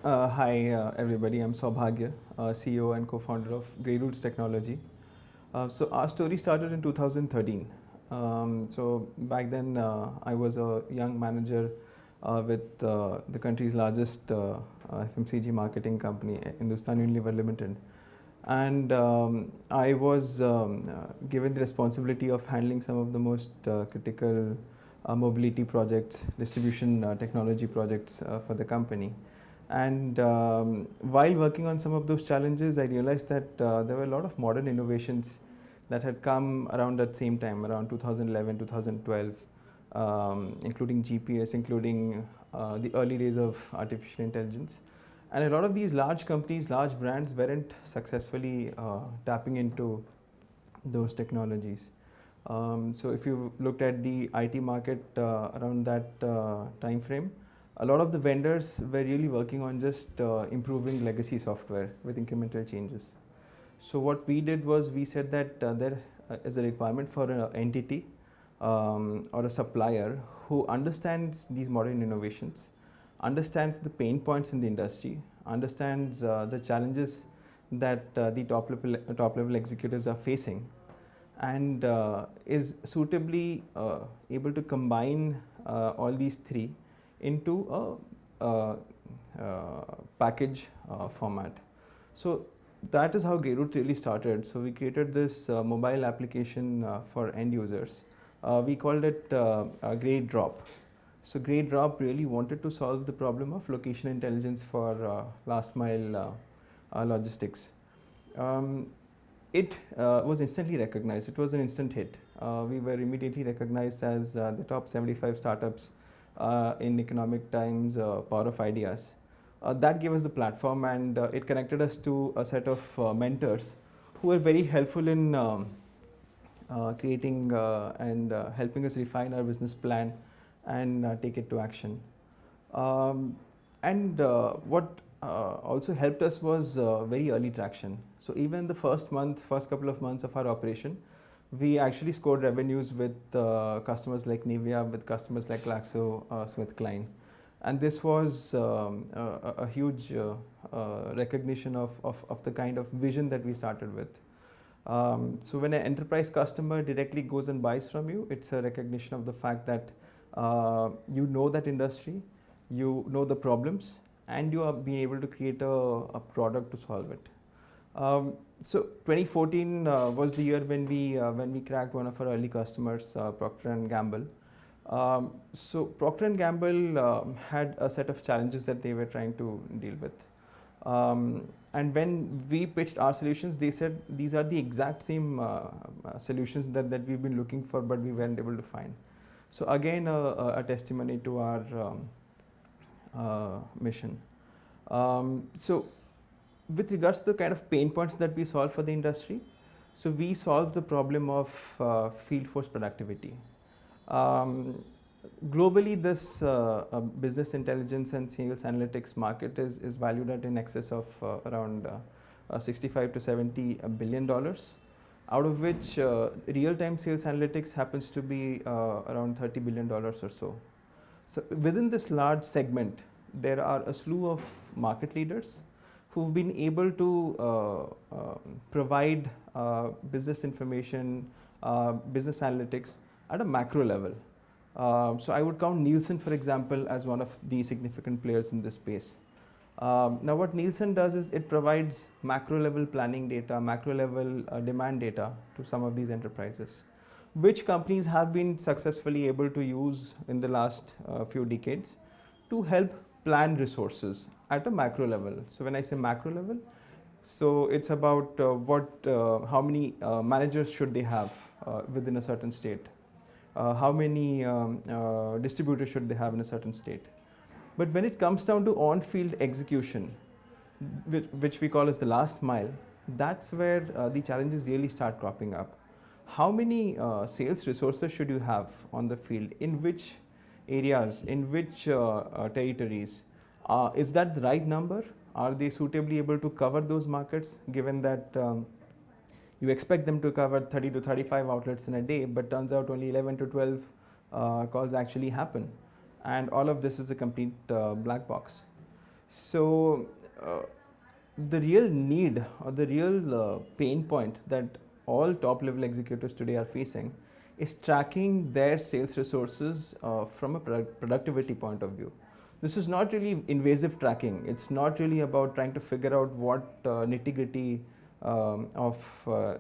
Hi, everybody. I'm Saubhagya, CEO and co-founder of Grayroutes Technology. So our story started in 2013. So back then, I was a young manager with the country's largest FMCG marketing company, Hindustan Unilever Limited. And I was given the responsibility of handling some of the most critical mobility projects, distribution technology projects for the company. And while working on some of those challenges, I realized that there were a lot of modern innovations that had come around that same time, around 2011, 2012, including GPS, including the early days of artificial intelligence. And a lot of these large companies, large brands weren't successfully tapping into those technologies. So if you looked at the IT market around that time frame, a lot of the vendors were really working on just improving legacy software with incremental changes. So what we did was we said that there is a requirement for an entity or a supplier who understands these modern innovations, understands the pain points in the industry, understands the challenges that the top level executives are facing, and is suitably able to combine all these three into a package format. So that is how Grayroutes really started. So we created this mobile application for end users. We called it Graydrop. So Graydrop really wanted to solve the problem of location intelligence for last mile logistics. It was instantly recognized. It was an instant hit. We were immediately recognized as the top 75 startups in Economic Times Power of Ideas. That gave us the platform, and it connected us to a set of mentors who were very helpful in creating and helping us refine our business plan and take it to action. What also helped us was very early traction. So even the first couple of months of our operation, we actually scored revenues with customers like Nivea, with customers like GlaxoSmithKline. And this was a huge recognition of the kind of vision that we started with. So when an enterprise customer directly goes and buys from you, it's a recognition of the fact that you know that industry, you know the problems, and you are being able to create a product to solve it. So 2014 was the year when we cracked one of our early customers, Procter Gamble. So Procter Gamble had a set of challenges that they were trying to deal with. And when we pitched our solutions, they said these are the exact same solutions that we've been looking for, but we weren't able to find. So again, a testimony to our mission. So with regards to the kind of pain points that we solve for the industry, so we solve the problem of field force productivity. Globally, this business intelligence and sales analytics market is valued at in excess of around 65 to 70 billion dollars, out of which real-time sales analytics happens to be around $30 billion or so. So within this large segment, there are a slew of market leaders who've been able to provide business information, business analytics at a macro level. So I would count Nielsen, for example, as one of the significant players in this space. Now what Nielsen does is it provides macro level planning data, macro level demand data to some of these enterprises, which companies have been successfully able to use in the last few decades to help plan resources at a macro level. So when I say macro level, so it's about how many managers should they have within a certain state, how many distributors should they have in a certain state. But when it comes down to on-field execution, which we call as the last mile, that's where the challenges really start cropping up. How many sales resources should you have on the field? In which areas? In which territories? Is that the right number? Are they suitably able to cover those markets, given that you expect them to cover 30 to 35 outlets in a day, but turns out only 11 to 12 calls actually happen. And all of this is a complete black box. So the real need or the real pain point that all top level executives today are facing is tracking their sales resources from a productivity point of view. This is not really invasive tracking. It's not really about trying to figure out what nitty gritty of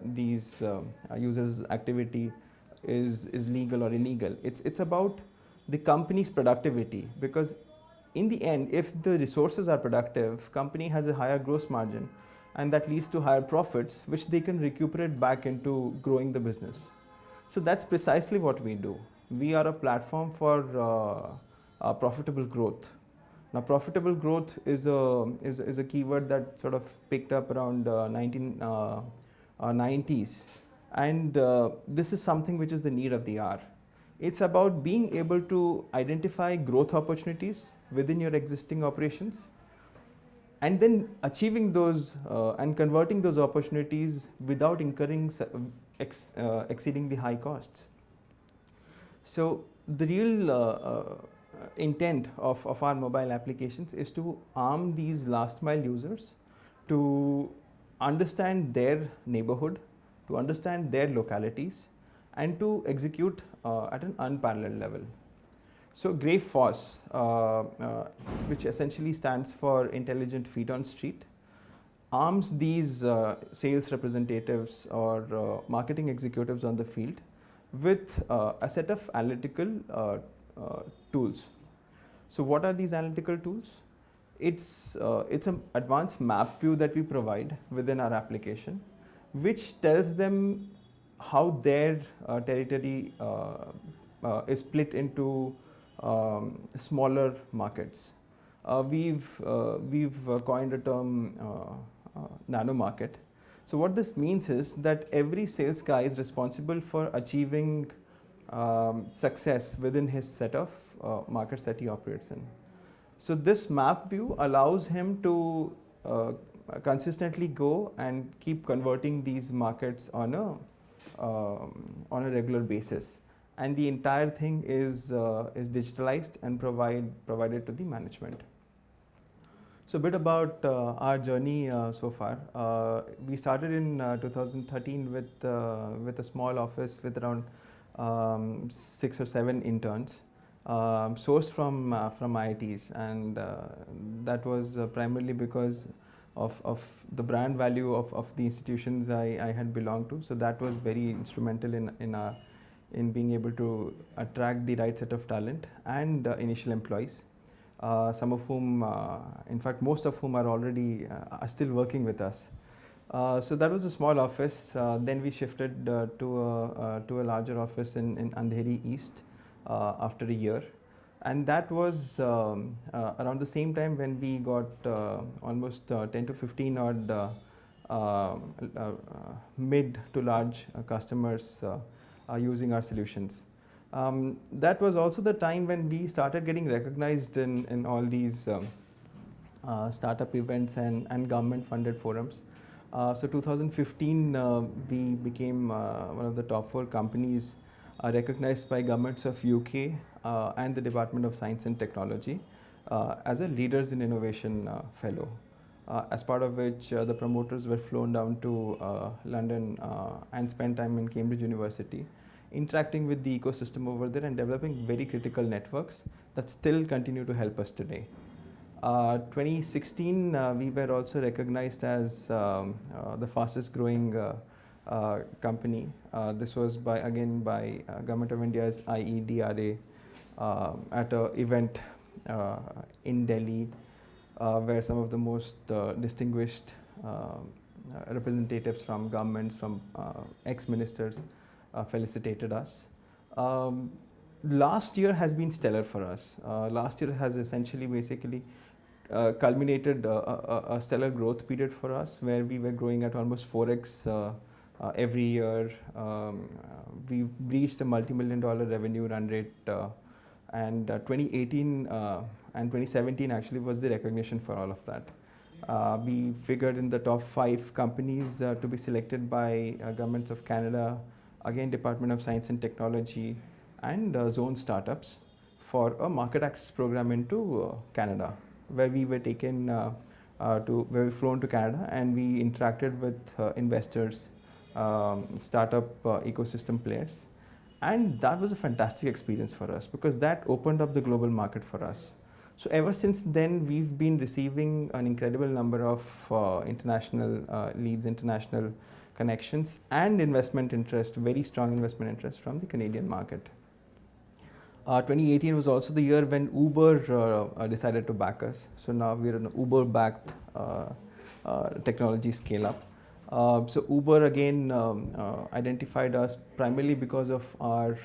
these users' activity is legal or illegal. It's about the company's productivity, because in the end, if the resources are productive, company has a higher gross margin, and that leads to higher profits, which they can recuperate back into growing the business. So that's precisely what we do. We are a platform for profitable growth. Now, profitable growth is a keyword that sort of picked up around 1990s, and this is something which is the need of the hour. It's about being able to identify growth opportunities within your existing operations, and then achieving those and converting those opportunities without incurring exceedingly high costs. So the real intent of our mobile applications is to arm these last mile users to understand their neighborhood, to understand their localities, and to execute at an unparalleled level. So GrayFOS, which essentially stands for Intelligent Feet on Street, arms these sales representatives or marketing executives on the field with a set of analytical tools. So what are these analytical tools? It's an advanced map view that we provide within our application, which tells them how their territory is split into smaller markets. We've coined a term nano market. So what this means is that every sales guy is responsible for achieving success within his set of markets that he operates in. So this map view allows him to consistently go and keep converting these markets on a regular basis, and the entire thing is digitalized and provided to the management. So a bit about our journey so far. We started in 2013 with a small office with around 6 or 7 interns, sourced from ITES, and that was primarily because of the brand value of the institutions I had belonged to. So that was very instrumental in being able to attract the right set of talent and initial employees, some of whom, in fact, most of whom are still working with us. So that was a small office. Then we shifted to a larger office in Andheri East after a year. And that was around the same time when we got almost 10 to 15 odd mid to large customers using our solutions. That was also the time when we started getting recognized in all these startup events and government funded forums. So 2015 we became one of the top 4 companies recognized by governments of UK and the Department of Science and Technology as a Leaders in Innovation fellow, as part of which the promoters were flown down to London and spent time in Cambridge University, interacting with the ecosystem over there and developing very critical networks that still continue to help us today. 2016 we were also recognized as the fastest growing company. This was by Government of India's IEDRA at an event in Delhi, where some of the most distinguished representatives from governments, from ex-ministers felicitated us. Last year has been stellar for us. Last year has essentially basically culminated a stellar growth period for us, where we were growing at almost 4x every year. We've reached a multi-million-dollar revenue run rate, and 2018 and 2017 actually was the recognition for all of that. We figured in the top 5 companies to be selected by governments of Canada, again Department of Science and Technology, and Zone Startups for a market access program into Canada. where we were taken where we flown to Canada, and we interacted with investors, startup ecosystem players. And that was a fantastic experience for us because that opened up the global market for us. So ever since then, we've been receiving an incredible number of international leads, international connections, and investment interest, very strong investment interest from the Canadian market. 2018 was also the year when Uber decided to back us. So now we're an Uber-backed technology scale-up. So Uber again identified us primarily because of our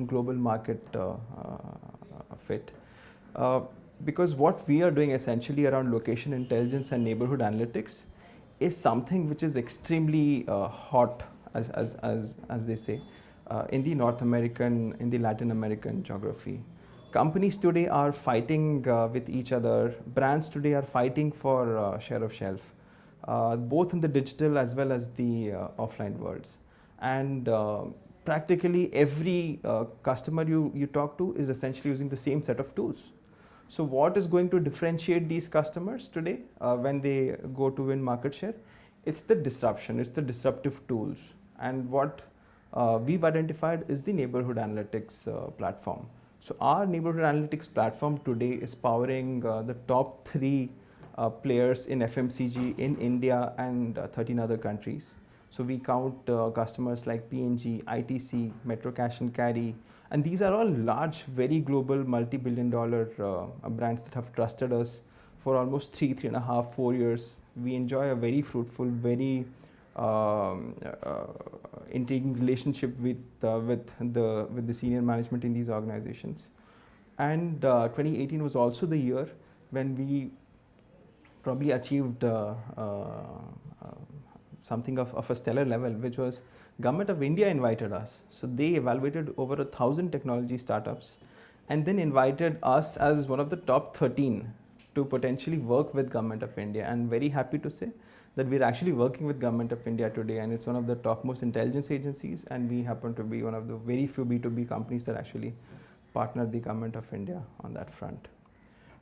global market fit. Because what we are doing essentially around location intelligence and neighborhood analytics is something which is extremely hot, as they say, in the North American, in the Latin American geography. Companies today are fighting with each other. Brands today are fighting for share of shelf, both in the digital as well as the offline worlds. And practically every customer you talk to is essentially using the same set of tools. So what is going to differentiate these customers today when they go to win market share? It's the disruption, it's the disruptive tools. And what we've identified is the neighborhood analytics platform. So our neighborhood analytics platform today is powering the top 3 players in FMCG in India and 13 other countries. So we count customers like P&G, ITC, Metro Cash and Carry, and these are all large, very global, multi-billion-dollar brands that have trusted us for almost 3.5, 4 years. We enjoy a very fruitful, very intriguing relationship with the senior management in these organizations. And 2018 was also the year when we probably achieved something of a stellar level, which was Government of India invited us. So they evaluated over 1,000 technology startups and then invited us as one of the top 13 to potentially work with Government of India. And very happy to say that we're actually working with Government of India today, and it's one of the topmost intelligence agencies, and we happen to be one of the very few B2B companies that actually partner the Government of India on that front.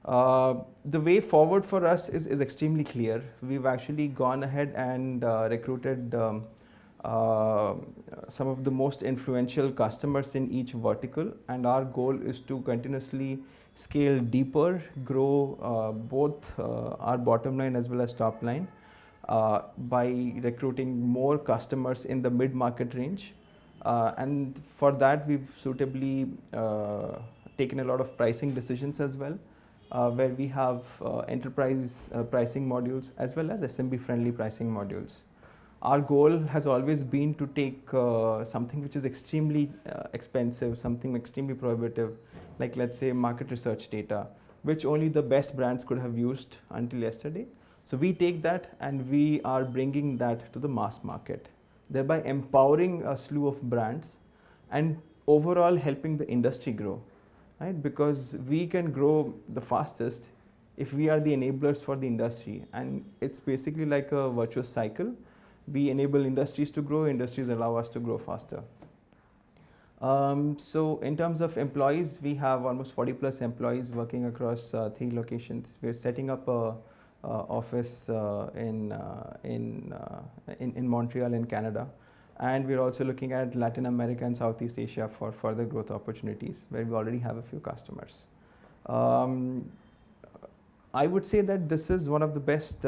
The way forward for us is extremely clear. We've actually gone ahead and recruited some of the most influential customers in each vertical, and our goal is to continuously scale deeper, grow both our bottom line as well as top line by recruiting more customers in the mid-market range. And for that, we've suitably taken a lot of pricing decisions as well, where we have enterprise pricing modules as well as SMB-friendly pricing modules. Our goal has always been to take something which is extremely expensive, something extremely prohibitive, like let's say market research data, which only the best brands could have used until yesterday. So we take that and we are bringing that to the mass market, thereby empowering a slew of brands and overall helping the industry grow, right? Because we can grow the fastest if we are the enablers for the industry, and it's basically like a virtuous cycle. We enable industries to grow, industries allow us to grow faster. So in terms of employees, we have almost 40 plus employees working across 3 locations. We're setting up a office in Montreal in Canada, and we're also looking at Latin America and Southeast Asia for further growth opportunities, where we already have a few customers. I would say that this is one of the best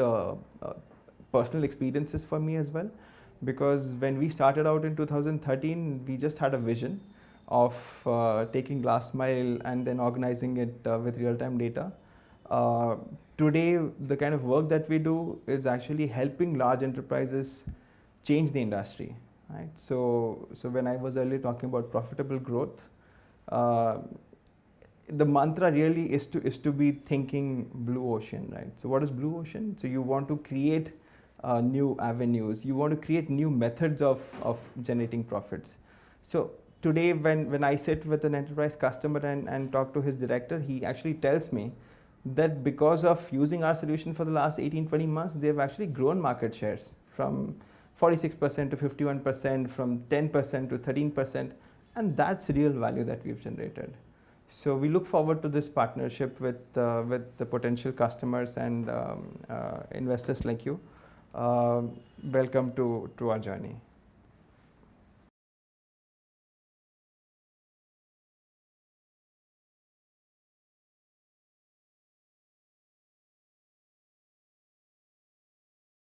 personal experiences for me as well, because when we started out in 2013, we just had a vision of taking last mile and then organizing it with real-time data. Today, the kind of work that we do is actually helping large enterprises change the industry, right? So when I was earlier talking about profitable growth, the mantra really is to be thinking blue ocean, right? So what is blue ocean? So you want to create new avenues, you want to create new methods of generating profits. So today when I sit with an enterprise customer and talk to his director, he actually tells me that because of using our solution for the last 18-20 months, they've actually grown market shares from 46% to 51%, from 10% to 13%, and that's real value that we've generated. So we look forward to this partnership with the potential customers and investors like you. Welcome to our journey.